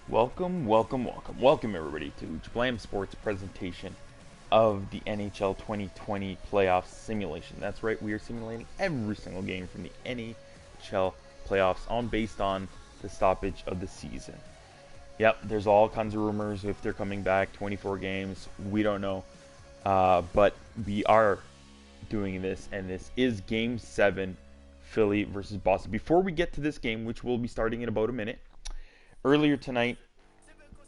Welcome everybody to Jablam Sports presentation of the NHL 2020 playoffs simulation. That's right, we are simulating every single game from the NHL playoffs based on the stoppage of the season. Yep, there's all kinds of rumors if they're coming back, 24 games, we don't know. But we are doing this, and this is Game 7, Philly versus Boston. Before we get to this game, which will be starting in about a minute, earlier tonight,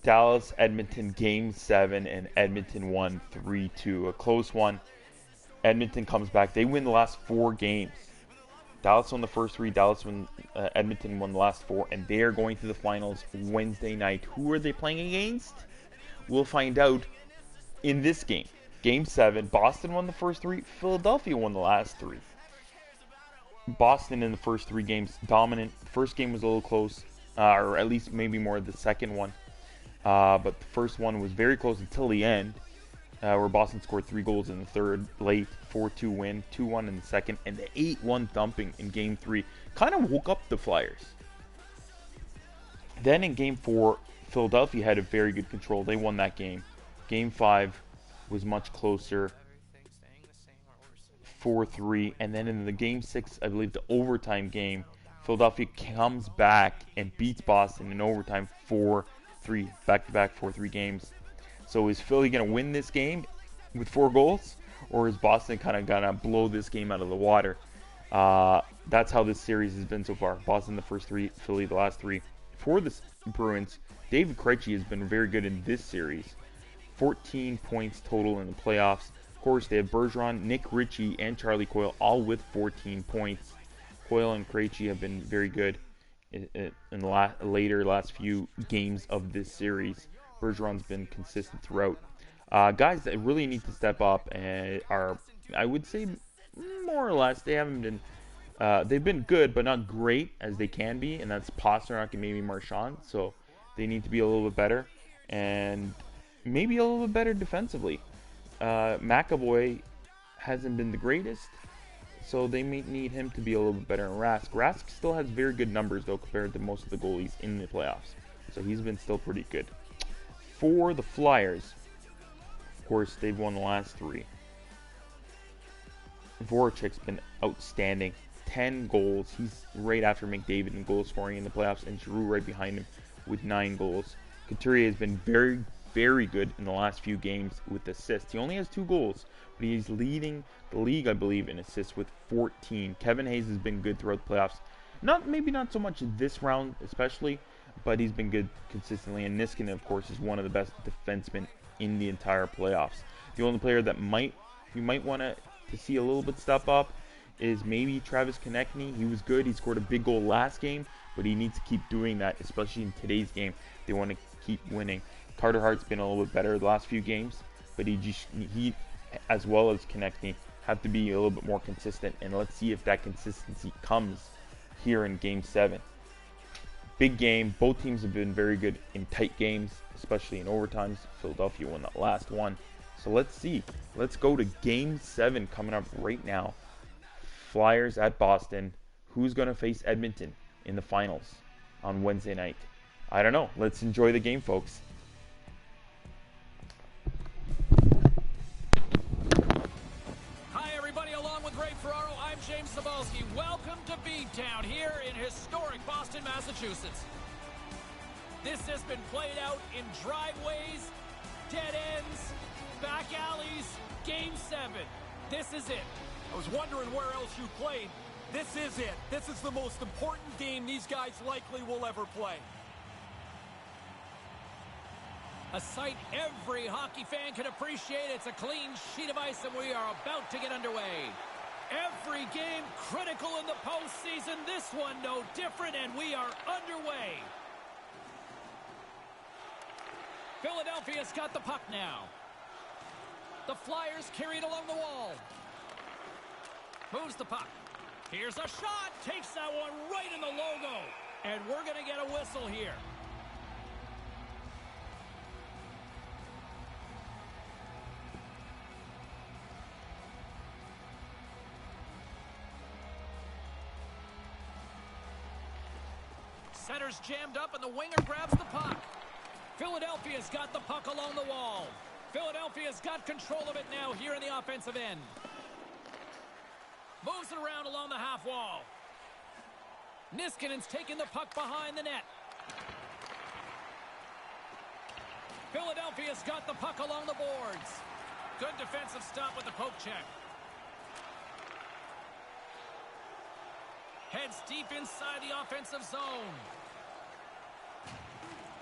Dallas, Edmonton, Game 7, and Edmonton won 3-2. A close one. Edmonton comes back. They win the last 4 games. Dallas won the first 3. Edmonton won the last 4. And they are going to the finals Wednesday night. Who are they playing against? We'll find out in this game. Game 7, Boston won the first 3. Philadelphia won the last 3. Boston in the first 3 games, dominant. The first game was a little close. Or at least maybe more the second one. But the first one was very close until the end, where Boston scored 3 goals in the third, late 4-2 win, 2-1 in the second, and the 8-1 thumping in Game 3 kind of woke up the Flyers. Then in Game 4, Philadelphia had a very good control. They won that game. Game 5 was much closer, 4-3, and then in the Game 6, I believe the overtime game, Philadelphia comes back and beats Boston in overtime 4-3, back-to-back 4-3 games. So is Philly going to win this game with 4 goals, or is Boston kind of going to blow this game out of the water? That's how this series has been so far. Boston the first 3, Philly the last 3. For the Bruins, David Krejci has been very good in this series. 14 points total in the playoffs. Of course, they have Bergeron, Nick Ritchie, and Charlie Coyle all with 14 points. Coyle and Krejci have been very good in the last few games of this series. Bergeron's been consistent throughout. Guys that really need to step up and are, I would say, more or less, they haven't been, they've been good, but not great as they can be, and that's Pastrnak and maybe Marchand. So they need to be a little bit better, and maybe a little bit better defensively. McAvoy hasn't been the greatest, so they may need him to be a little bit better. And Rask still has very good numbers, though, compared to most of the goalies in the playoffs. So he's been still pretty good. For the Flyers, of course, they've won the last 3. Voracek's been outstanding. 10 goals. He's right after McDavid in goal scoring in the playoffs, and Giroux right behind him with 9 goals. Couturier has been very, very good in the last few games with assists. He only has 2 goals, but he's leading the league, I believe, in assists with 14. Kevin Hayes has been good throughout the playoffs. Maybe not so much this round especially, but he's been good consistently. And Niskanen, of course, is one of the best defensemen in the entire playoffs. The only player that you might want to see a little bit step up is maybe Travis Konechny. He was good. He scored a big goal last game, but he needs to keep doing that, especially in today's game. They want to keep winning. Carter Hart's been a little bit better the last few games, but he as well as Konechny have to be a little bit more consistent, and let's see if that consistency comes here in Game 7. Big game. Both teams have been very good in tight games, especially in overtimes. Philadelphia won that last one. So let's see. Let's go to Game 7 coming up right now. Flyers at Boston. Who's going to face Edmonton in the finals on Wednesday night? I don't know. Let's enjoy the game, folks. James Cebulski, welcome to Beantown here in historic Boston, Massachusetts. This has been played out in driveways, dead ends, back alleys, Game 7. This is it. I was wondering where else you played. This is it. This is the most important game these guys likely will ever play. A sight every hockey fan can appreciate. It's a clean sheet of ice, and we are about to get underway. Every game critical in the postseason. This one no different, and we are underway. Philadelphia's got the puck now. The Flyers carry it along the wall. Moves the puck. Here's a shot. Takes that one right in the logo. And we're going to get a whistle here. Center's jammed up, and the winger grabs the puck. Philadelphia's got the puck along the wall. Philadelphia's got control of it now here in the offensive end. Moves it around along the half wall. Niskanen's taking the puck behind the net. Philadelphia's got the puck along the boards. Good defensive stop with the poke check. Heads deep inside the offensive zone.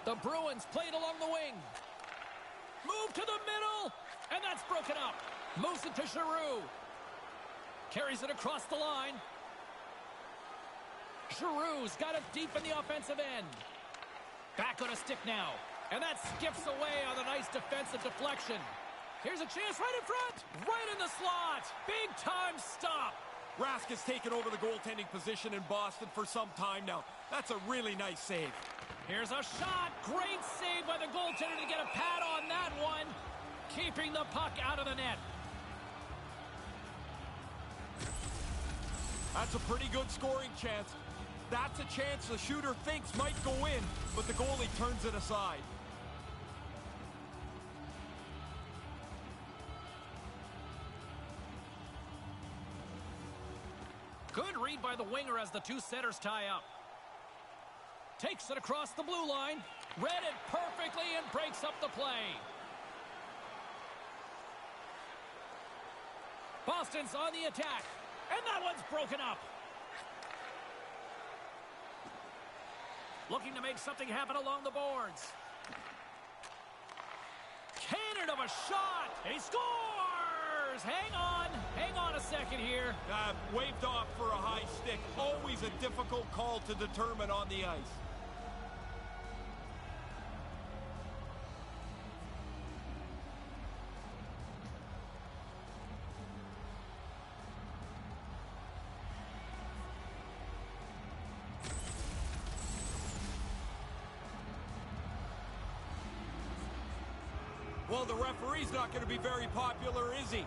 The Bruins played along the wing. Move to the middle, and that's broken up. Moves it to Giroux. Carries it across the line. Giroux's got it deep in the offensive end. Back on a stick now. And that skips away on a nice defensive deflection. Here's a chance right in front. Right in the slot. Big time stop. Rask has taken over the goaltending position in Boston for some time now. That's a really nice save. Here's a shot. Great save by the goaltender to get a pad on that one. Keeping the puck out of the net. That's a pretty good scoring chance. That's a chance the shooter thinks might go in, but the goalie turns it aside. Good read by the winger as the two setters tie up. Takes it across the blue line. Read it perfectly and breaks up the play. Boston's on the attack. And that one's broken up. Looking to make something happen along the boards. Cannon of a shot. He scores! Hang on a second here. Waved off for a high stick. Always a difficult call to determine on the ice. Well, the referee's not going to be very popular, is he?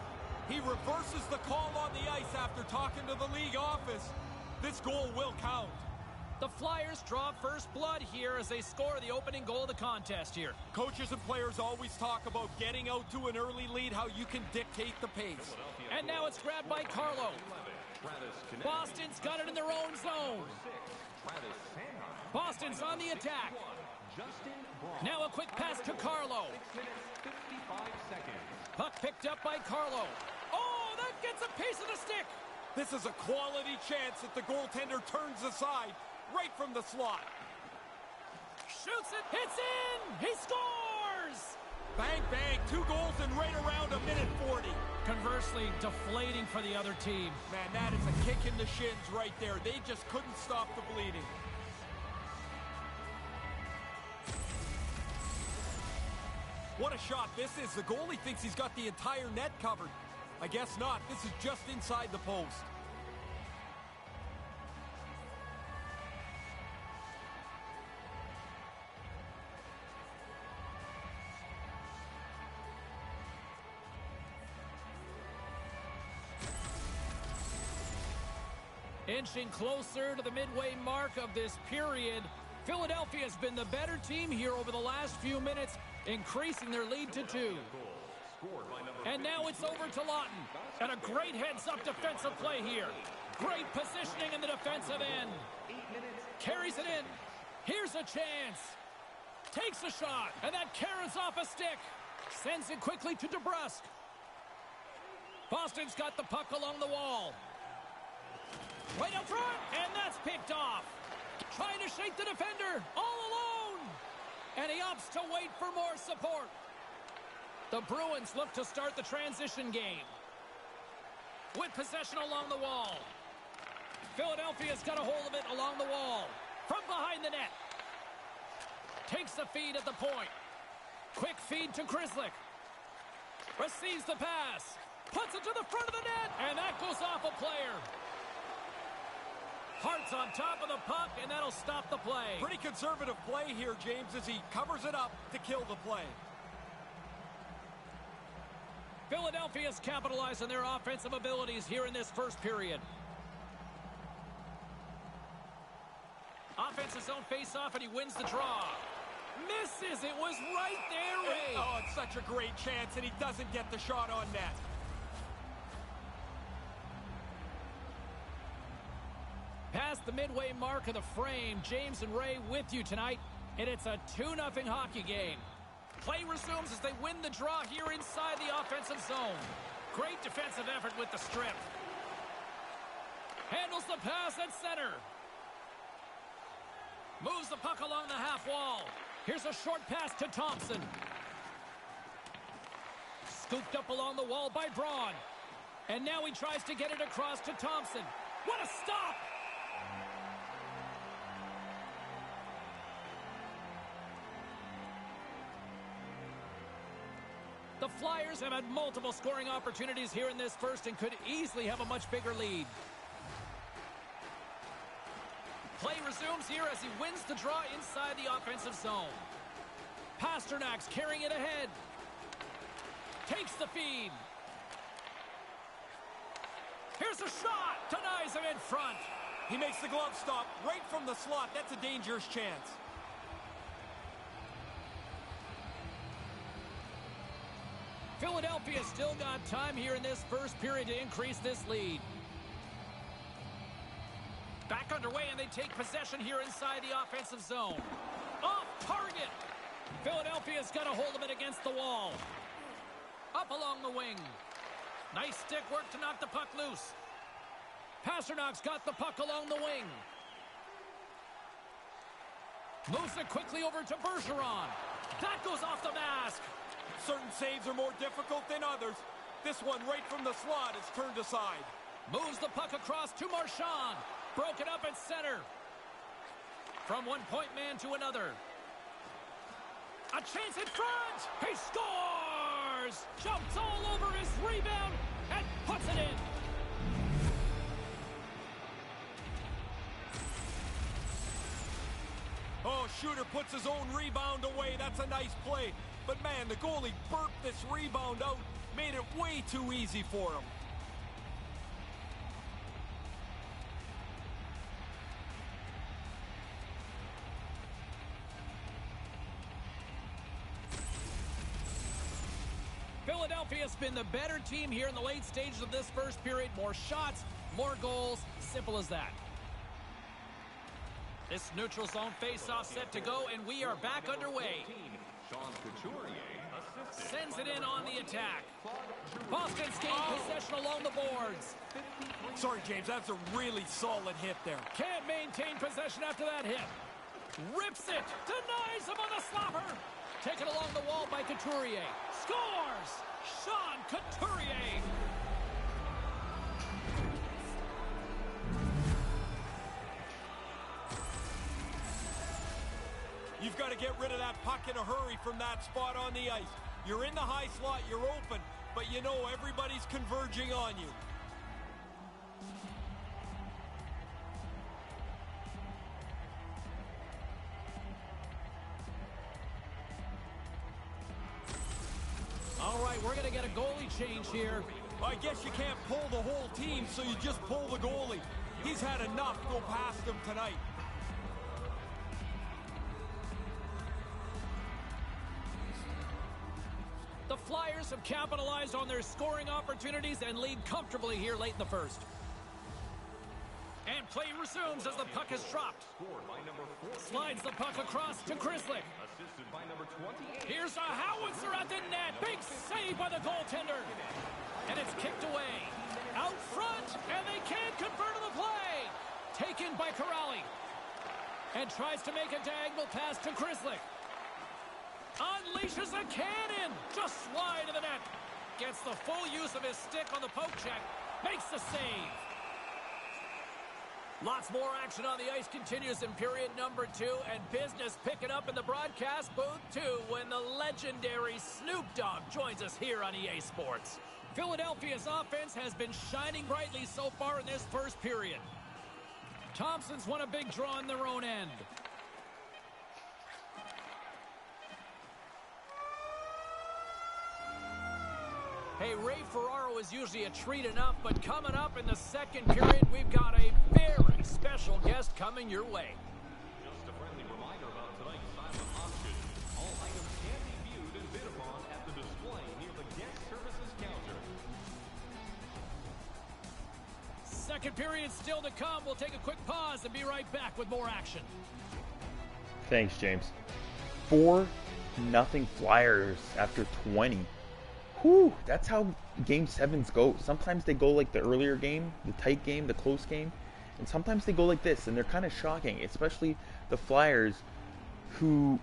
He reverses the call on the ice after talking to the league office. This goal will count. The Flyers draw first blood here as they score the opening goal of the contest here. Coaches and players always talk about getting out to an early lead, how you can dictate the pace. And now it's grabbed by Carlo. Boston's got it in their own zone. Boston's on the attack. Now a quick pass to Carlo. Puck picked up by Carlo. Oh, that gets a piece of the stick. This is a quality chance that the goaltender turns aside right from the slot. Shoots it. It's in. He scores. Bang, bang. 2 goals in right around a minute 40. Conversely, deflating for the other team. Man, that is a kick in the shins right there. They just couldn't stop the bleeding. What a shot this is. The goalie thinks he's got the entire net covered. I guess not. This is just inside the post. Inching closer to the midway mark of this period, Philadelphia has been the better team here over the last few minutes, increasing their lead to 2. And now it's over to Lawton. And a great heads-up defensive play here. Great positioning in the defensive end. Carries it in. Here's a chance. Takes a shot. And that carries off a stick. Sends it quickly to DeBrusque. Boston's got the puck along the wall. Right up front. And that's picked off. Trying to shake the defender. All alone. And he opts to wait for more support. The Bruins look to start the transition game. With possession along the wall. Philadelphia's got a hold of it along the wall. From behind the net. Takes the feed at the point. Quick feed to Grzelcyk. Receives the pass. Puts it to the front of the net. And that goes off a player. Hart's on top of the puck, and that'll stop the play. Pretty conservative play here, James, as he covers it up to kill the play. Philadelphia's capitalized on their offensive abilities here in this first period. Offensive zone face-off, and he wins the draw. misses. It was right there, Ray. Oh, it's such a great chance, and he doesn't get the shot on net. Past the midway mark of the frame, James and Ray with you tonight, and it's a 2-0 hockey game. Play resumes as they win the draw here inside the offensive zone. Great defensive effort with the strip. Handles the pass at center. Moves the puck along the half wall. Here's a short pass to Thompson. Scooped up along the wall by Braun. And now he tries to get it across to Thompson. What a stop! The Flyers have had multiple scoring opportunities here in this first and could easily have a much bigger lead. Play resumes here as he wins the draw inside the offensive zone. Pasternak's carrying it ahead. Takes the feed. Here's a shot. Denies him in front. He makes the glove stop right from the slot. That's a dangerous chance. Philadelphia still got time here in this first period to increase this lead. Back underway, and they take possession here inside the offensive zone. Off target. Philadelphia's got a hold of it against the wall. Up along the wing. Nice stick work to knock the puck loose. Pasternak's got the puck along the wing. Moves it quickly over to Bergeron. That goes off the mask. Certain saves are more difficult than others. This one right from the slot is turned aside. Moves the puck across to Marchand. Broken up at center. From one point man to another. A chance in front. He scores! Jumps all over his rebound and puts it in. Oh, shooter puts his own rebound away. That's a nice play. But man, the goalie burped this rebound out. Made it way too easy for him. Philadelphia's been the better team here in the late stages of this first period. More shots, more goals. Simple as that. This neutral zone face-off set to go, and we are back underway. Sends it in on the attack. Boston's gained possession along the boards. Sorry, James, that's a really solid hit there. Can't maintain possession after that hit. Rips it. Denies him on the slapper. Taken along the wall by Couturier. Scores! Sean Couturier. You've got to get rid of that puck in a hurry from that spot on the ice. You're in the high slot, you're open, but you know everybody's converging on you. All right, we're going to get a goalie change here. I guess you can't pull the whole team, so you just pull the goalie. He's had enough go past him tonight. The Flyers have capitalized on their scoring opportunities and lead comfortably here late in the first. And play resumes as the puck is dropped. Slides the puck across to Krislick. Here's a howitzer at the net. Big save by the goaltender. And it's kicked away. Out front, and they can't convert on the play. Taken by Corrali. And tries to make a diagonal pass to Krislick. Unleashes a cannon. Just wide of the net. Gets the full use of his stick on the poke check. Makes the save. Lots more action on the ice continues in period number 2. And business picking up in the broadcast booth too when the legendary Snoop Dogg joins us here on EA Sports. Philadelphia's offense has been shining brightly so far in this first period. Thompson's won a big draw in their own end. Hey, Ray Ferraro is usually a treat enough, but coming up in the second period, we've got a very special guest coming your way. Just a friendly reminder about tonight's silent auction. Second period still to come. We'll take a quick pause and be right back with more action. Thanks, James. 4-0 Flyers after 20. Whew, that's how Game 7s go. Sometimes they go like the earlier game, the tight game, the close game. And sometimes they go like this, and they're kind of shocking, especially the Flyers, who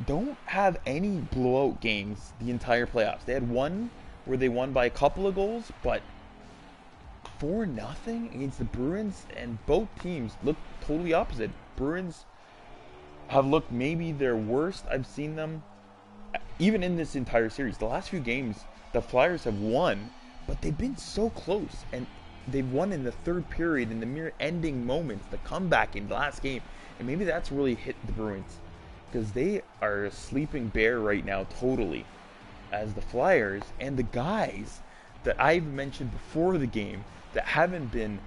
don't have any blowout games the entire playoffs. They had one where they won by a couple of goals, but 4-0 against the Bruins, and both teams look totally opposite. Bruins have looked maybe their worst I've seen them, even in this entire series. The last few games, the Flyers have won, but they've been so close, and they've won in the third period in the mere ending moments, the comeback in the last game, and maybe that's really hit the Bruins, because they are a sleeping bear right now totally, as the Flyers and the guys that I've mentioned before the game that haven't been,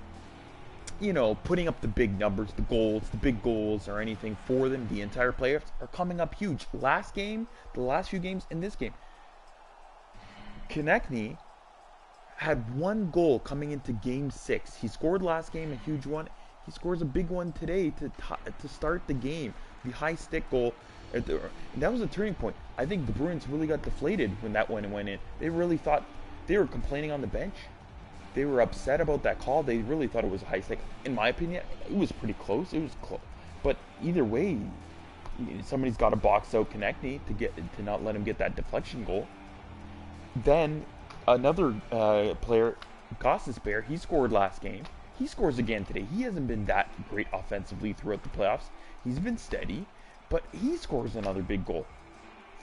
putting up the big numbers, the big goals or anything for them the entire playoffs are coming up huge. Last game, the last few games, in this game, Konechny had one goal coming into Game 6. He scored last game, a huge one. He scores a big one today to start the game. The high stick goal. And that was a turning point. I think the Bruins really got deflated when that one went in. They really thought, they were complaining on the bench. They were upset about that call. They really thought it was a high stick. In my opinion, it was pretty close. It was close. But either way, somebody's got to box out Konechny to not let him get that deflection goal. Then another player, Gostisbehere, he scored last game. He scores again today. He hasn't been that great offensively throughout the playoffs. He's been steady, but he scores another big goal.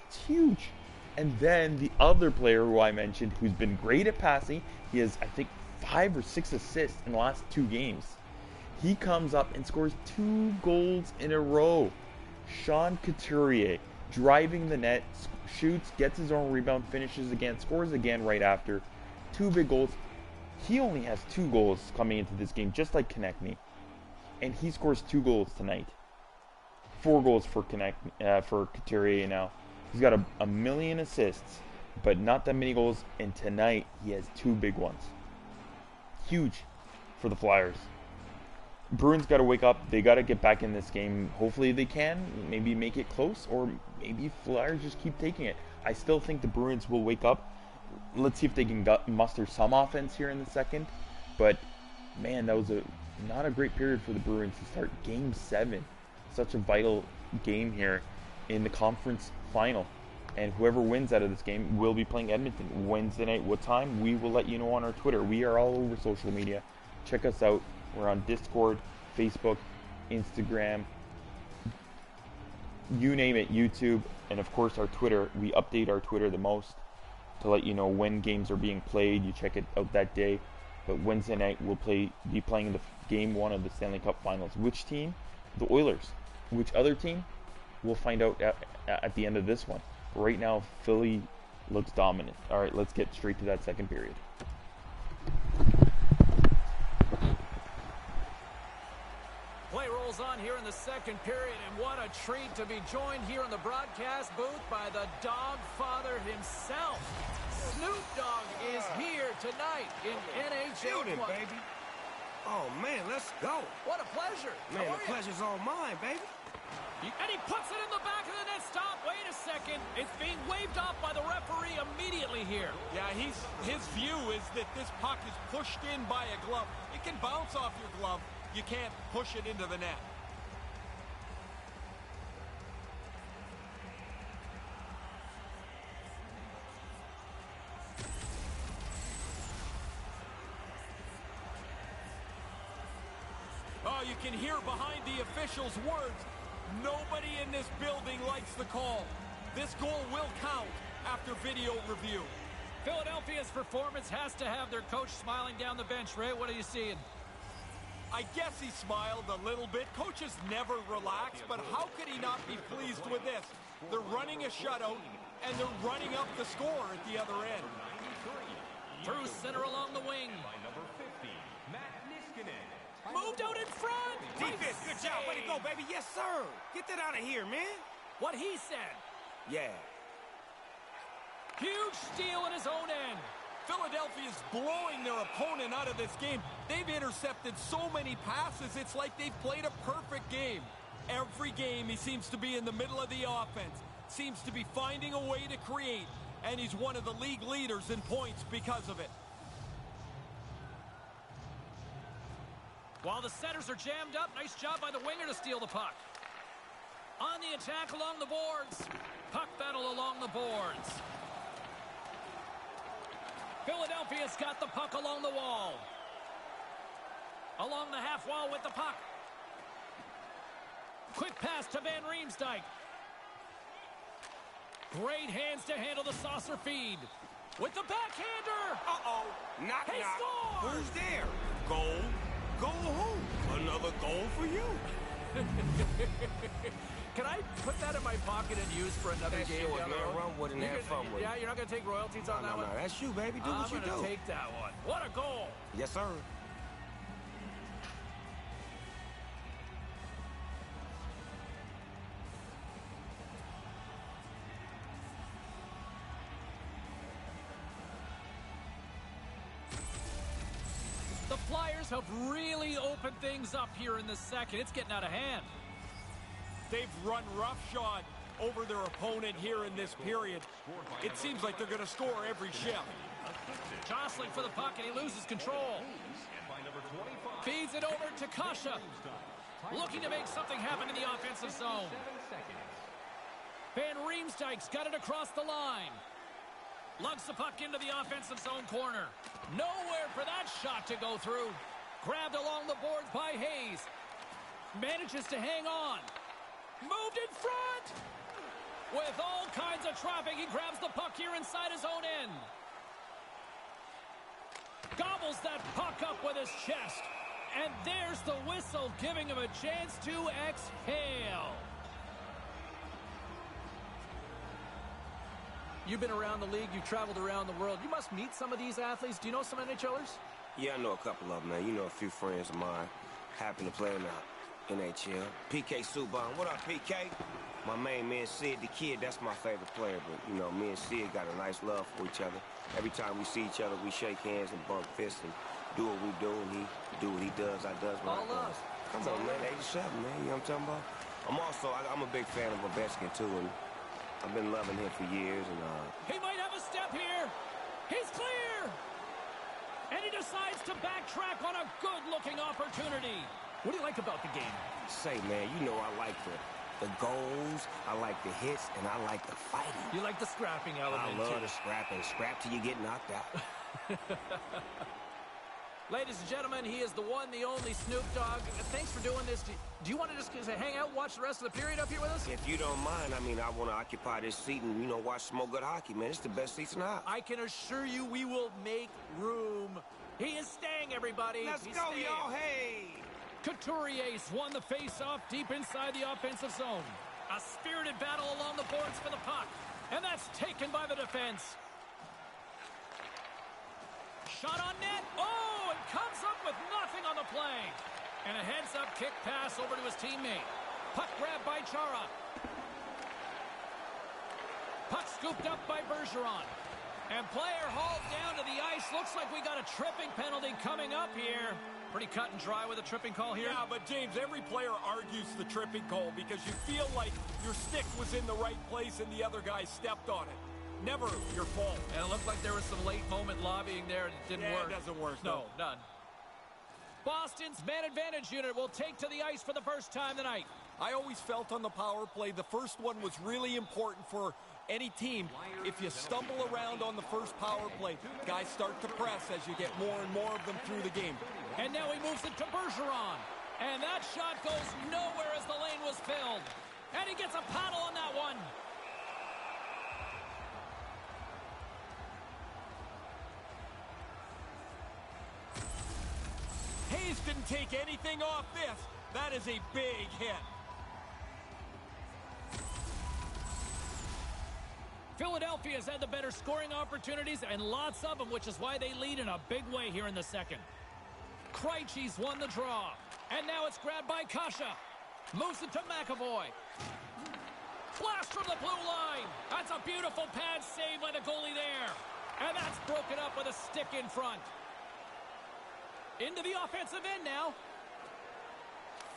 It's huge. And then the other player who I mentioned, who's been great at passing, he has, I think, 5 or 6 assists in the last 2 games. He comes up and scores 2 goals in a row. Sean Couturier, driving the net, shoots, gets his own rebound, finishes again, scores again right after. 2 big goals. He only has 2 goals coming into this game, just like Konechny. And he scores 2 goals tonight. 4 goals for Couturier now. He's got a million assists, but not that many goals. And tonight, he has 2 big ones. Huge for the Flyers. Bruins got to wake up. They got to get back in this game. Hopefully they can. Maybe make it close, or maybe Flyers just keep taking it. I still think the Bruins will wake up. Let's see if they can muster some offense here in the second. But, man, that was not a great period for the Bruins to start Game 7. Such a vital game here in the conference final. And whoever wins out of this game will be playing Edmonton Wednesday night. What time? We will let you know on our Twitter. We are all over social media. Check us out. We're on Discord, Facebook, Instagram, you name it, YouTube, and of course our Twitter. We update our Twitter the most to let you know when games are being played. You check it out that day. But Wednesday night we'll be playing the Game 1 of the Stanley Cup Finals. Which team? The Oilers. Which other team? We'll find out at the end of this one. Right now, Philly looks dominant. All right, let's get straight to that second period. Play rolls on here in the second period, and what a treat to be joined here in the broadcast booth by the Dog Father himself. Snoop Dogg is here tonight in NHL play. Baby. Oh, man, let's go. What a pleasure. Man, the pleasure's all mine, baby. And he puts it in the back of the net. Stop. Wait a second. It's being waved off by the referee immediately here. Yeah, his view is that this puck is pushed in by a glove. It can bounce off your glove. You can't push it into the net. Oh, you can hear behind the official's words. Nobody in this building likes the call. This goal will count after video review. Philadelphia's performance has to have their coach smiling down the bench. Ray, what are you seeing? I guess he smiled a little bit. Coaches never relax, but how could he not be pleased with this? They're running a shutout, and they're running up the score at the other end. Through center along the wing. Moved out in front. Defense, good job. Way to go, baby. Yes, sir. Get that out of here, man. What he said. Yeah. Huge steal at his own end. Philadelphia is blowing their opponent out of this game. They've intercepted so many passes, it's like they've played a perfect game. Every game he seems to be in the middle of the offense, seems to be finding a way to create, and he's one of the league leaders in points because of it. While the centers are jammed up, nice job by the winger to steal the puck. On the attack along the boards. Puck battle along the boards. Philadelphia's got the puck along the wall. Along the half wall with the puck. Quick pass to Van Riemsdyk. Great hands to handle the saucer feed. With the backhander. Uh-oh. Knock, He knock. scores! Who's there? Goal? Goal who? Another goal for you. Can I put that in my pocket and use for another That's game yours, down the man. road? Run with it and have fun with it. Yeah, you're not going to take royalties on that No, one? that's you, baby. Do what you I'm do. going to take that one. What a goal. Yes, sir. The Flyers have really opened things up here in the second. It's getting out of hand. They've run roughshod over their opponent here in this period. It seems like they're going to score every shift. Jostling for the puck, and he loses control. Feeds it over to Kasha. Looking to make something happen in the offensive zone. Van Riemsdyk's got it across the line. Lugs the puck into the offensive zone corner. Nowhere for that shot to go through. Grabbed along the boards by Hayes. Manages to hang on. Moved in front. With all kinds of traffic, he grabs the puck here inside his own end. Gobbles that puck up with his chest. And there's the whistle, giving him a chance to exhale. You've been around the league, you've traveled around the world. You must meet some of these athletes. Do you know some NHLers? Yeah, I know a couple of them, man. You know a few friends of mine happen to play in the NHL. PK Subban. What up, PK? My main man, Sid the Kid, that's my favorite player. But, you know, me and Sid got a nice love for each other. Every time we see each other, we shake hands and bump fists and do what we do. And he do what he does, I does what I does. Come on, man. 87, man. You know what I'm talking about? I'm a big fan of Ovechkin, too. And I've been loving him for years. And He might have a step here. He's clear. And he decides to backtrack on a good-looking opportunity. What do you like about the game? say, man, you know I like the goals, I like the hits, and I like the fighting. You like the scrapping element, I love too. the scrapping. Scrap till you get knocked out. Ladies and gentlemen, he is the one, the only Snoop Dogg. Thanks for doing this. Do you want to just hang out and watch the rest of the period up here with us? If you don't mind, I mean, I want to occupy this seat and, you know, watch some more good hockey, man. It's the best seats in the house. I can assure you we will make room. He is staying, everybody. Let's He's go, staying. y'all. Hey! Couturier won the face-off deep inside the offensive zone. A spirited battle along the boards for the puck. And that's taken by the defense. Shot on net. Oh, and comes up with nothing on the play. And a heads-up kick pass over to his teammate. Puck grabbed by Chara. Puck scooped up by Bergeron. And player hauled down to the ice. Looks like we got a tripping penalty coming up here. Pretty cut and dry with a tripping call here. Yeah, but James, every player argues the tripping call because you feel like your stick was in the right place and the other guy stepped on it. Never your fault. And it looked like there was some late moment lobbying there and it didn't work. It doesn't work. No, none. Boston's man advantage unit will take to the ice for the first time tonight. I always felt on the power play the first one was really important for any team. If you stumble around on the first power play, guys start to press as you get more and more of them through the game. And now he moves it to Bergeron. And that shot goes nowhere as the lane was filled. And he gets a paddle on that one. Hayes didn't take anything off this. That is a big hit. Philadelphia's had the better scoring opportunities and lots of them, which is why they lead in a big way here in the second. Krejci's won the draw. And now it's grabbed by Kasha. Moves it to McAvoy. Blast from the blue line. That's a beautiful pad save by the goalie there. And that's broken up with a stick in front. Into the offensive end now.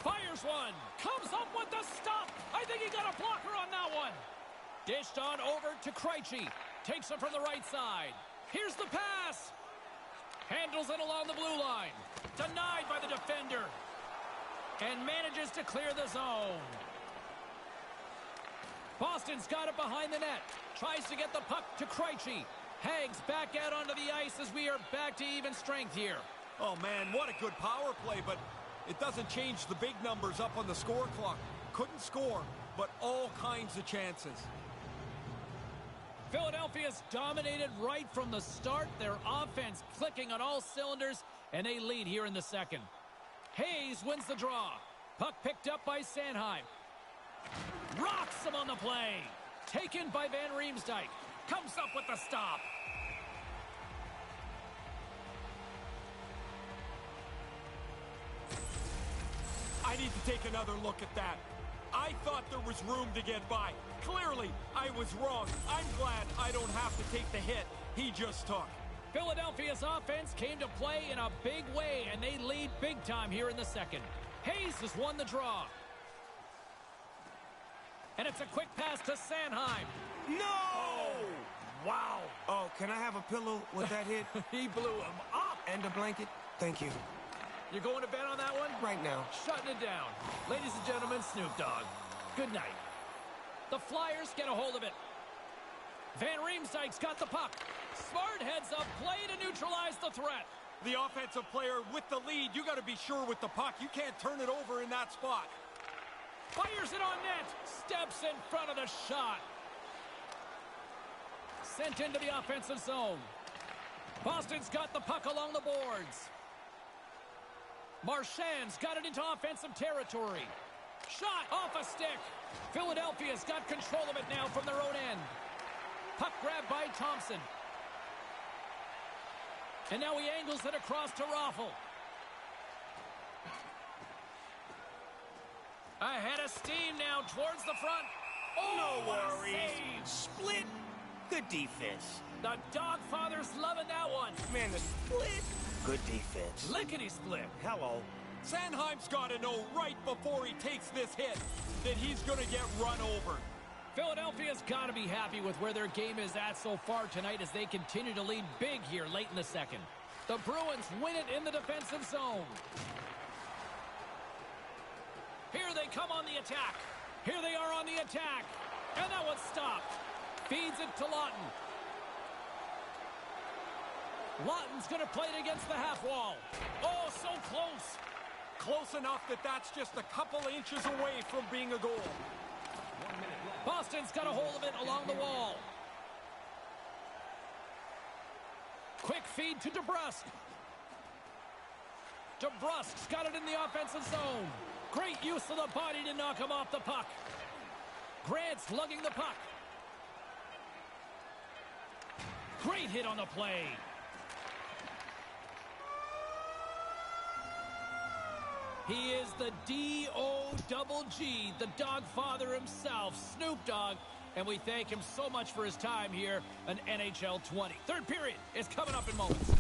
Fires one. Comes up with the stop. I think he got a blocker on that one. Dished on over to Krejci. Takes him from the right side. Here's the pass. Handles it along the blue line. Denied by the defender. And manages to clear the zone. Boston's got it behind the net. Tries to get the puck to Krejci. Hags back out onto the ice as we are back to even strength here. Oh, man, what a good power play, but it doesn't change the big numbers up on the score clock. Couldn't score, but all kinds of chances. Philadelphia's dominated right from the start. Their offense clicking on all cylinders, and they lead here in the second. Hayes wins the draw. Puck picked up by Sanheim. Rocks him on the play. Taken by Van Riemsdyk. Comes up with the stop. I need to take another look at that. I thought there was room to get by. Clearly, I was wrong. I'm glad I don't have to take the hit he just took. Philadelphia's offense came to play in a big way, and they lead big time here in the second. Hayes has won the draw. And it's a quick pass to Sanheim. No! Wow. Oh, can I have a pillow with that hit? He blew him up. And a blanket? Thank you. You're going to bet on that one? Right now. Shutting it down. Ladies and gentlemen, Snoop Dogg. Good night. The Flyers get a hold of it. Van Riemsdyk's got the puck. Smart heads up play to neutralize the threat. The offensive player with the lead, you got to be sure with the puck. You can't turn it over in that spot. Fires it on net. Steps in front of the shot. Sent into the offensive zone. Boston's got the puck along the boards. Marchand's got it into offensive territory. Shot off a stick. Philadelphia's got control of it now from their own end. Puck grabbed by Thompson. And now he angles it across to Raffl. Ahead of steam now towards the front. Oh, No what a worries. save. Split. Good defense. The Dogfather's loving that one. Man, the split. Good defense. Lickety split. Hello. Sanheim's got to know right before he takes this hit that he's going to get run over. Philadelphia's got to be happy with where their game is at so far tonight as they continue to lead big here late in the second. The Bruins win it in the defensive zone. Here they come on the attack. Here they are on the attack. And that one's stopped. Feeds it to Lawton. Lawton's going to play it against the half wall. Oh, so close. Close enough that that's just a couple inches away from being a goal. Boston's got a hold of it along the wall. Quick feed to DeBrusk. DeBrusk's got it in the offensive zone. Great use of the body to knock him off the puck. Grant's lugging the puck. Great hit on the play. He is the D-O-double-G, the Dogfather himself, Snoop Dogg, and we thank him so much for his time here on NHL 20. Third period is coming up in moments.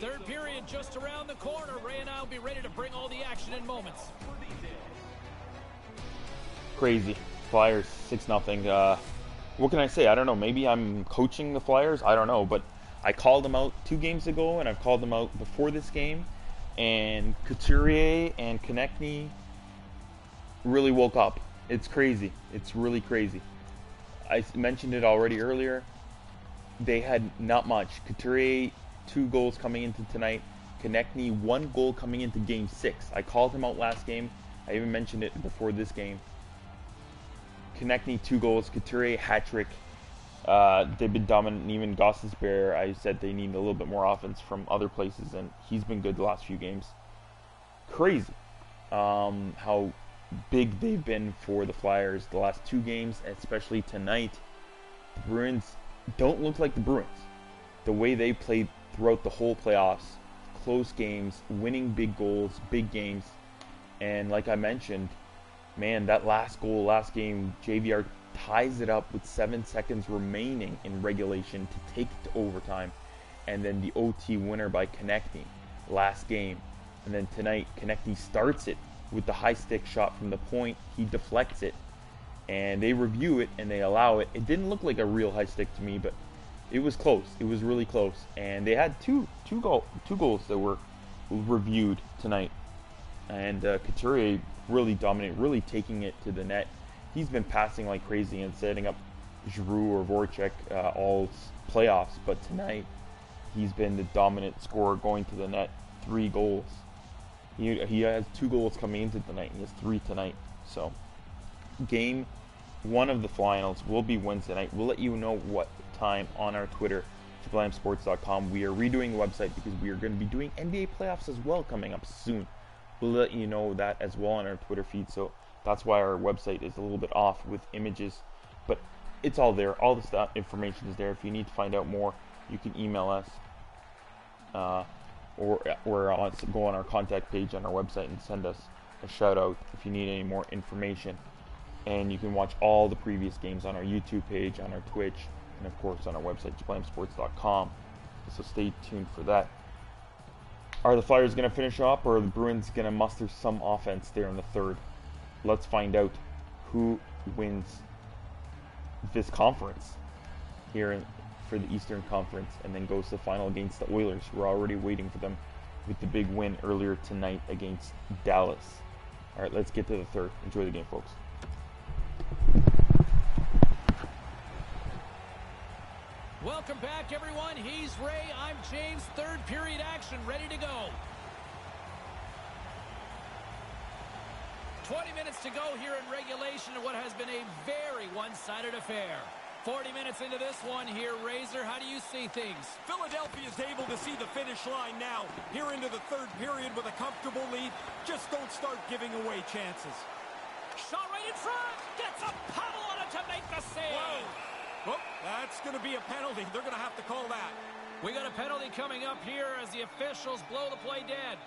Third period just around the corner. Ray and I will be ready to bring all the action in moments. Crazy. Flyers 6-0. What can I say? I don't know. Maybe I'm coaching the Flyers. I don't know. But I called them out 2 games ago, and I've called them out before this game. And Couturier and Konechny really woke up. It's crazy. It's really crazy. I mentioned it already earlier. They had not much. Couturier, 2 goals coming into tonight. Konechny, 1 goal coming into Game 6. I called him out last game. I even mentioned it before this game. Konechny, 2 goals. Couturier, hat-trick. They've been dominant. Even Gostisbehere, I said they need a little bit more offense from other places, and he's been good the last few games. Crazy how big they've been for the Flyers the last 2 games, especially tonight. The Bruins don't look like the Bruins. The way they played throughout the whole playoffs, close games, winning big goals, big games, and like I mentioned, man, that last goal, last game, JVR ties it up with 7 seconds remaining in regulation to take it to overtime. And then the OT winner by Konechny last game. And then tonight, Konechny starts it with the high stick shot from the point. He deflects it. And they review it and they allow it. It didn't look like a real high stick to me, but it was close. It was really close. And they had two goals that were reviewed tonight. And Couturier really dominated, really taking it to the net. He's been passing like crazy and setting up Giroux or Voracek all playoffs. But tonight, he's been the dominant scorer going to the net. 3 goals. He has 2 goals coming into tonight. He has 3 tonight. So, game 1 of the finals will be Wednesday night. We'll let you know what time on our Twitter, SublimeSports.com. We are redoing the website because we are going to be doing NBA playoffs as well coming up soon. We'll let you know that as well on our Twitter feed. So that's why our website is a little bit off with images. But it's all there. All the stuff, information is there. If you need to find out more, you can email us. Or go on our contact page on our website and send us a shout out if you need any more information. And you can watch all the previous games on our YouTube page, on our Twitch, and of course on our website, SublimeSports.com. So stay tuned for that. Are the Flyers going to finish up, or are the Bruins going to muster some offense there in the third? Let's find out who wins this conference here for the Eastern Conference, and then goes to the final against the Oilers. We're already waiting for them with the big win earlier tonight against Dallas. All right, let's get to the third. Enjoy the game, folks. Welcome back, everyone. He's Ray. I'm James. Third period action ready to go. 20 minutes to go here in regulation of what has been a very one-sided affair. 40 minutes into this one here, Razor. How do you see things? Philadelphia is able to see the finish line now. Here into the third period with a comfortable lead. Just don't start giving away chances. Shot right in front. Gets a paddle on it to make the save. Whoa. Well, that's going to be a penalty. They're going to have to call that. We got a penalty coming up here as the officials blow the play dead.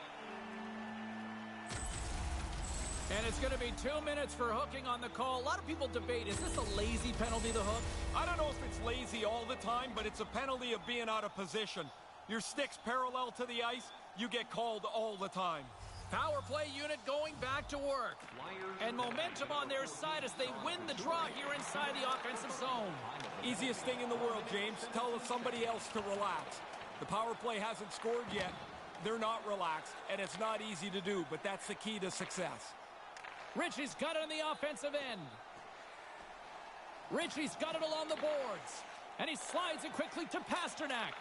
And it's going to be 2 minutes for hooking on the call. A lot of people debate, is this a lazy penalty, the hook? I don't know if it's lazy all the time, but it's a penalty of being out of position. Your stick's parallel to the ice, you get called all the time. Power play unit going back to work. And momentum on their side as they win the draw here inside the offensive zone. Easiest thing in the world, James. Tell somebody else to relax. The power play hasn't scored yet. They're not relaxed, and it's not easy to do, but that's the key to success. Ritchie's got it on the offensive end. Ritchie's got it along the boards. And he slides it quickly to Pasternak.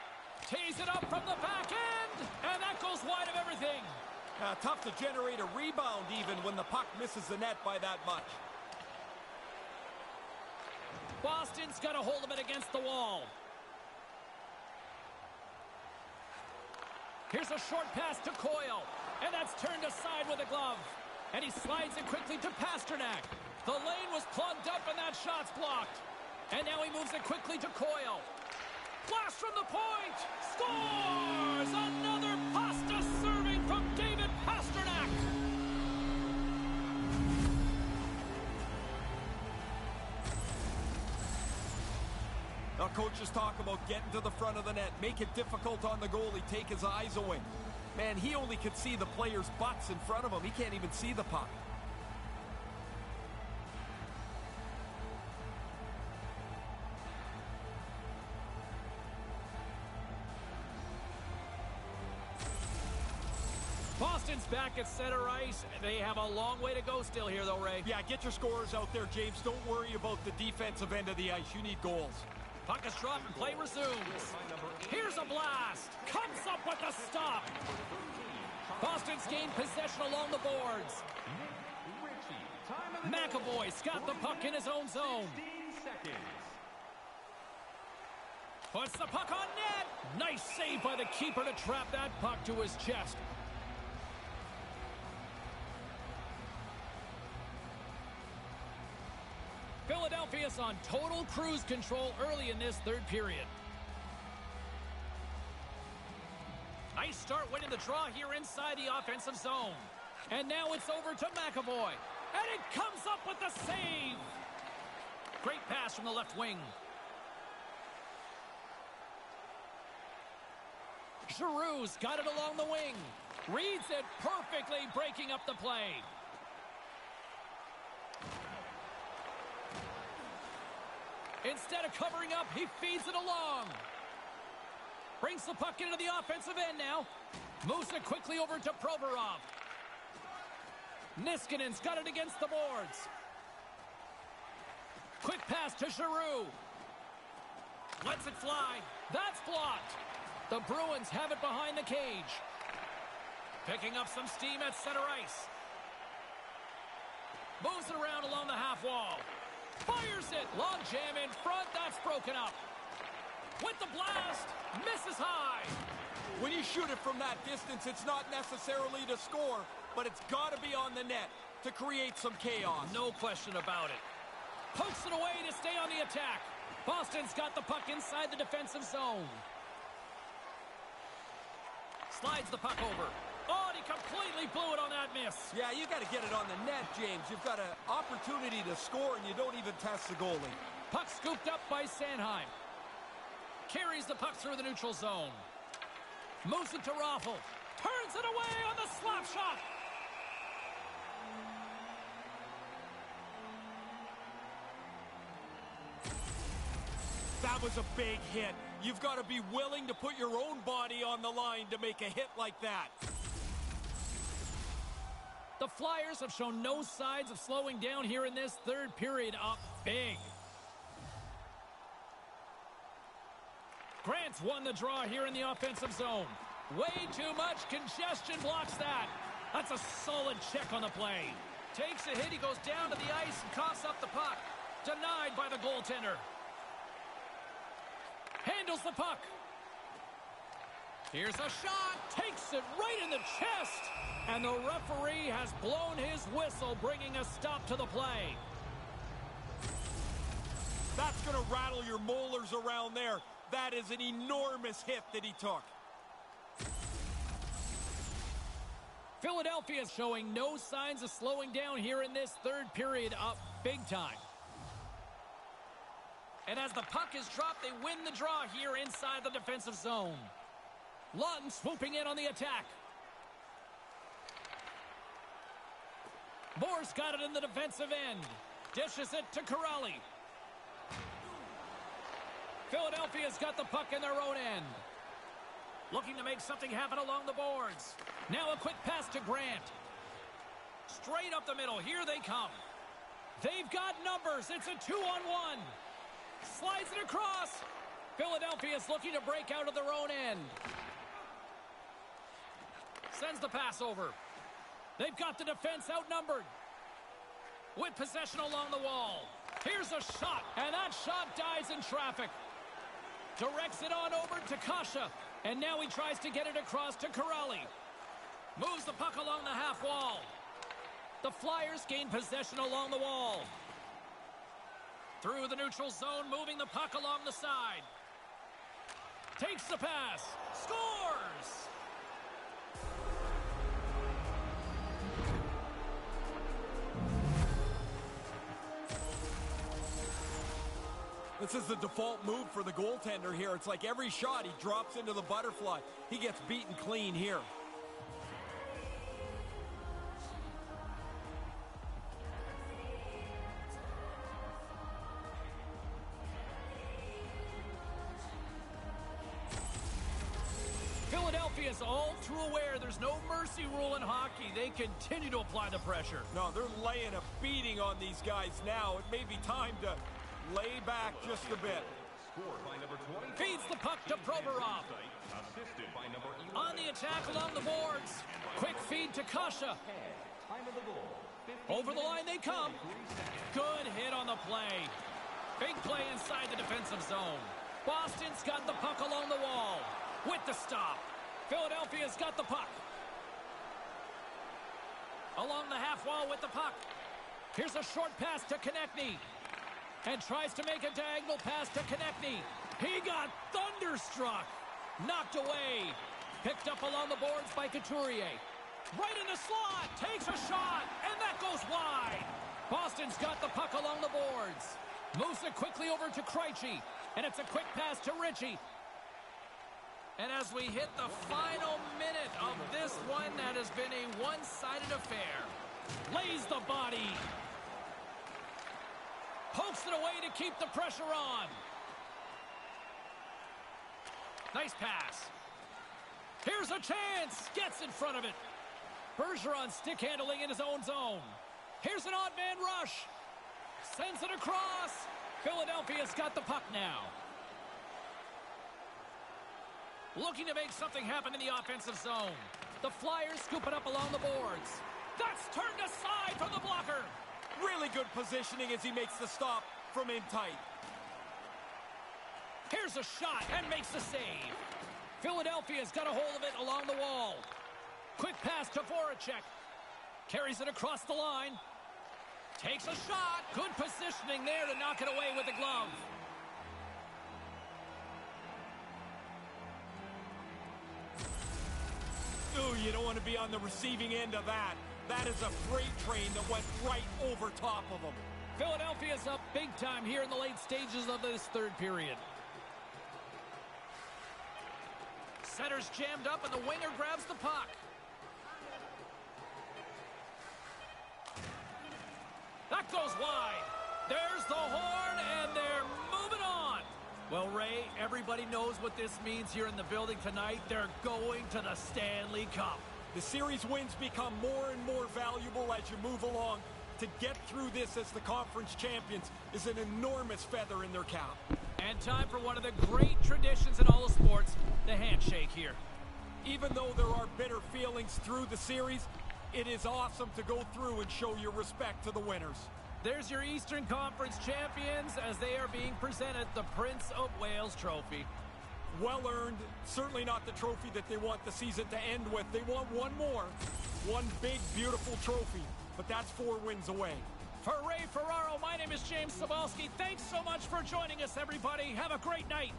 Tees it up from the back end. And that goes wide of everything. Tough to generate a rebound even when the puck misses the net by that much. Boston's got a hold of it against the wall. Here's a short pass to Coyle. And that's turned aside with a glove. And he slides it quickly to Pasternak. The lane was plugged up and that shot's blocked. And now he moves it quickly to Coyle. Blast from the point. Scores! Another pasta serving from David Pasternak. Now coaches talk about getting to the front of the net. Make it difficult on the goalie. Take his eyes away. Man, he only can see the players' butts in front of him. He can't even see the puck. Boston's back at center ice. They have a long way to go still here, though, Ray. Yeah, get your scorers out there, James. Don't worry about the defensive end of the ice. You need goals. Puck is dropped and play resumes. Here's a blast. Comes up with the stop. Boston's gained possession along the boards. McAvoy's got the puck in his own zone. Puts the puck on net. Nice save by the keeper to trap that puck to his chest. Philadelphia's on total cruise control early in this third period. Nice start winning the draw here inside the offensive zone. And now it's over to McAvoy. And it comes up with the save. Great pass from the left wing. Giroux's got it along the wing. Reads it perfectly, breaking up the play. Instead of covering up, he feeds it along. Brings the puck into the offensive end now. Moves it quickly over to Provorov. Niskanen's got it against the boards. Quick pass to Giroux. Lets it fly. That's blocked. The Bruins have it behind the cage. Picking up some steam at center ice. Moves it around along the half wall. Fires it. Long jam in front. That's broken up. With the blast. Misses high. When you shoot it from that distance, it's not necessarily to score, but it's got to be on the net to create some chaos. No question about it. Pokes it away to stay on the attack. Boston's got the puck inside the defensive zone. Slides the puck over. Oh, and he completely blew it on that miss. Yeah, you got to get it on the net, James. You've got an opportunity to score, and you don't even test the goalie. Puck scooped up by Sanheim. Carries the puck through the neutral zone. Moves it to Raffl. Turns it away on the slap shot. That was a big hit. You've got to be willing to put your own body on the line to make a hit like that. The Flyers have shown no signs of slowing down here in this third period, up big. Grant's won the draw here in the offensive zone. Way too much congestion blocks that. That's a solid check on the play. Takes a hit, he goes down to the ice and coughs up the puck. Denied by the goaltender. Handles the puck. Here's a shot. Takes it right in the chest. And the referee has blown his whistle, bringing a stop to the play. That's going to rattle your molars around there. That is an enormous hit that he took. Philadelphia is showing no signs of slowing down here in this third period, up big time. And as the puck is dropped, they win the draw here inside the defensive zone. Lawton swooping in on the attack. Moore's got it in the defensive end. Dishes it to Corrali. Philadelphia's got the puck in their own end. Looking to make something happen along the boards. Now a quick pass to Grant. Straight up the middle. Here they come. They've got numbers. It's a 2-on-1. Slides it across. Philadelphia's looking to break out of their own end. Sends the pass over. They've got the defense outnumbered. With possession along the wall. Here's a shot, and that shot dies in traffic. Directs it on over to Kasha, and now he tries to get it across to Corrali. Moves the puck along the half wall. The Flyers gain possession along the wall. Through the neutral zone, moving the puck along the side. Takes the pass. Scores! This is the default move for the goaltender here. It's like every shot he drops into the butterfly. He gets beaten clean here. Philadelphia is all too aware there's no mercy rule in hockey. They continue to apply the pressure. No, they're laying a beating on these guys now. It may be time to lay back just a bit. Feeds the puck to Provorov. On the attack along the boards. Quick feed to Kasha. Over the line they come. Good hit on the play. Big play inside the defensive zone. Boston's got the puck along the wall. With the stop. Philadelphia's got the puck. Along the half wall with the puck. Here's a short pass to Konechny. And tries to make a diagonal pass to Konechny. He got thunderstruck. Knocked away. Picked up along the boards by Couturier. Right in the slot. Takes a shot. And that goes wide. Boston's got the puck along the boards. Moves it quickly over to Krejci. And it's a quick pass to Ritchie. And as we hit the final minute of this one, that has been a one-sided affair. Lays the body. Pokes it away to keep the pressure on. Nice pass. Here's a chance. Gets in front of it. Bergeron stick handling in his own zone. Here's an odd man rush. Sends it across. Philadelphia's got the puck now. Looking to make something happen in the offensive zone. The Flyers scoop it up along the boards. That's turned aside from the blocker. Really good positioning as he makes the stop from in tight. Here's a shot and makes the save. Philadelphia's got a hold of it along the wall. Quick pass to Voracek. Carries it across the line. Takes a shot. Good positioning there to knock it away with the glove. Ooh, you don't want to be on the receiving end of that. That is a freight train that went right over top of him. Philadelphia's up big time here in the late stages of this third period. Center's jammed up and the winger grabs the puck. That goes wide. There's the horn and they're moving on. Well, Ray, everybody knows what this means here in the building tonight. They're going to the Stanley Cup. The series wins become more and more valuable as you move along. To get through this as the conference champions is an enormous feather in their cap. And time for one of the great traditions in all of sports, the handshake here. Even though there are bitter feelings through the series, it is awesome to go through and show your respect to the winners. There's your Eastern Conference champions as they are being presented the Prince of Wales trophy. Well earned. Certainly not the trophy that they want the season to end with. They want one more. One big, beautiful trophy. But that's 4 wins away. For Ray Ferraro, my name is James Cybulski. Thanks so much for joining us, everybody. Have a great night.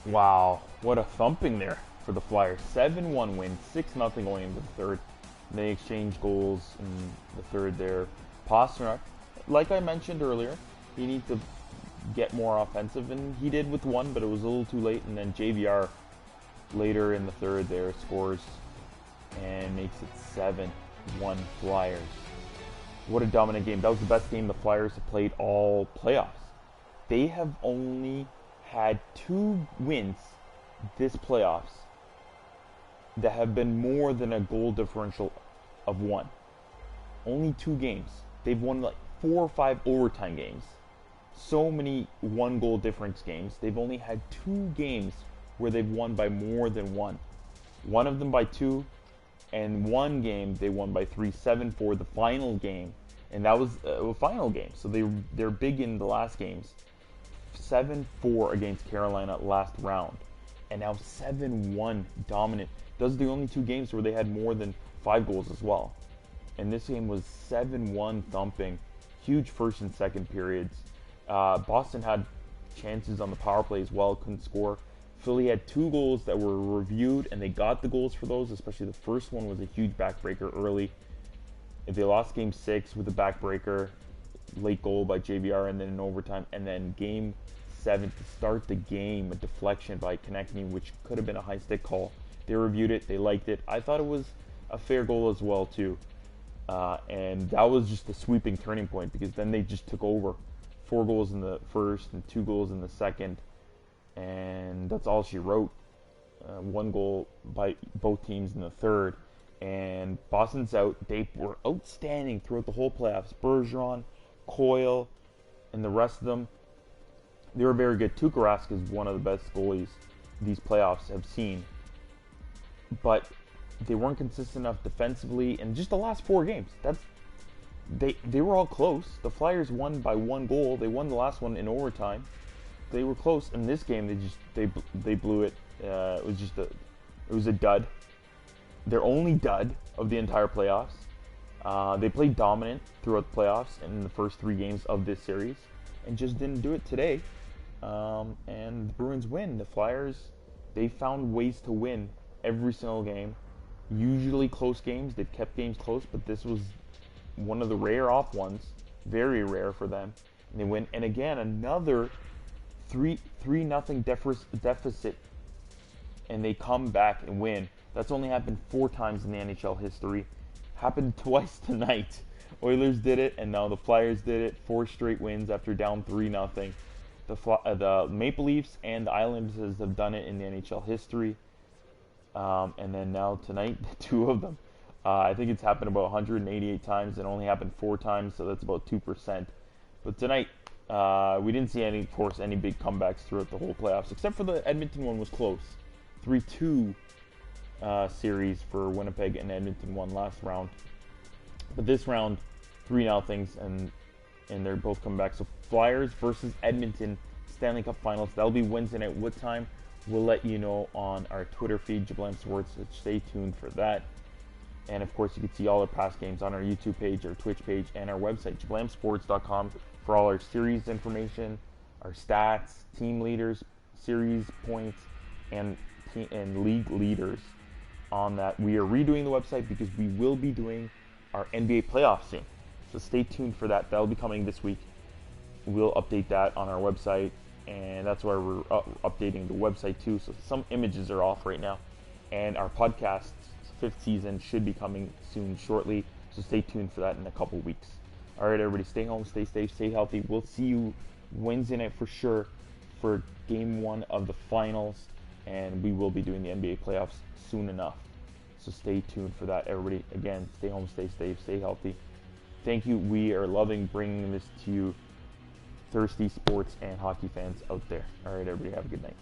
Wow, what a thumping there for the Flyers. 7-1 win, 6-0 going into the third. They exchanged goals in the third there. Pastrnak, like I mentioned earlier, he needs to get more offensive, and he did with one, but it was a little too late. And then JVR later in the third there scores and makes it 7-1 Flyers. What a dominant game. That was the best game the Flyers have played all playoffs. They have only had 2 wins this playoffs that have been more than a goal differential of 1. Only 2 games. They've won like 4 or 5 overtime games. So many 1 goal difference games. They've only had 2 games where they've won by more than 1. One of them by 2, and 1 game they won by 3, 7-4 the final game, and that was a final game. So they're big in the last games. 7-4 against Carolina last round, and now 7-1 dominant. Those are the only 2 games where they had more than 5 goals as well. And this game was 7-1 thumping. Huge first and second periods. Boston had chances on the power play as well, couldn't score. Philly had 2 goals that were reviewed, and they got the goals for those, especially the first one was a huge backbreaker early. They lost game 6 with a backbreaker, late goal by JVR, and then in overtime, and then game 7 to start the game, a deflection by Konechny, which could have been a high stick call. They reviewed it, they liked it. I thought it was a fair goal as well too. And that was just the sweeping turning point, because then they just took over. 4 goals in the first and 2 goals in the second, and that's all she wrote. 1 goal by both teams in the third, and Boston's out. They were outstanding throughout the whole playoffs. Bergeron, Coyle, and the rest of them, they were very good. Tuukka Rask is one of the best goalies these playoffs have seen, but they weren't consistent enough defensively. And just the last 4 games, they were all close. The Flyers won by 1 goal. They won the last one in overtime. They were close. In this game, they blew it. It was a dud. Their only dud of the entire playoffs. They played dominant throughout the playoffs in the first 3 games of this series, and just didn't do it today. and the Bruins win. The Flyers, they found ways to win every single game. Usually close games. They've kept games close, but this was one of the rare off ones. Very rare for them. And they win. And again, another 3-0 deficit, and they come back and win. That's only happened 4 times in the NHL history. Happened twice tonight. Oilers did it, and now the Flyers did it. 4 straight wins after down 3-0. The Maple Leafs and the Islanders have done it in the NHL history. And then now tonight, 2 of them. I think it's happened about 188 times and only happened 4 times, so that's about 2%. But tonight, we didn't see any big comebacks throughout the whole playoffs, except for the Edmonton one was close. 3-2 series for Winnipeg, and Edmonton won last round. But this round, 3-0, and they're both coming back. So Flyers versus Edmonton Stanley Cup Finals. That'll be Wednesday night. What time? We'll let you know on our Twitter feed, Jablam Sports. So stay tuned for that. And of course, you can see all our past games on our YouTube page, our Twitch page, and our website, jablamsports.com, for all our series information, our stats, team leaders, series points, and league leaders. On that, we are redoing the website because we will be doing our NBA playoffs soon. So stay tuned for that. That'll be coming this week. We'll update that on our website, and that's why we're updating the website too. So some images are off right now, and our podcast's 5th season should be coming soon, shortly. So stay tuned for that in a couple weeks. All right, everybody, stay home, stay safe, stay healthy. We'll see you Wednesday night for sure for Game 1 of the finals, and we will be doing the NBA playoffs soon enough. So stay tuned for that, everybody. Again, stay home, stay safe, stay healthy. Thank you. We are loving bringing this to you, thirsty sports and hockey fans out there. All right, everybody, have a good night.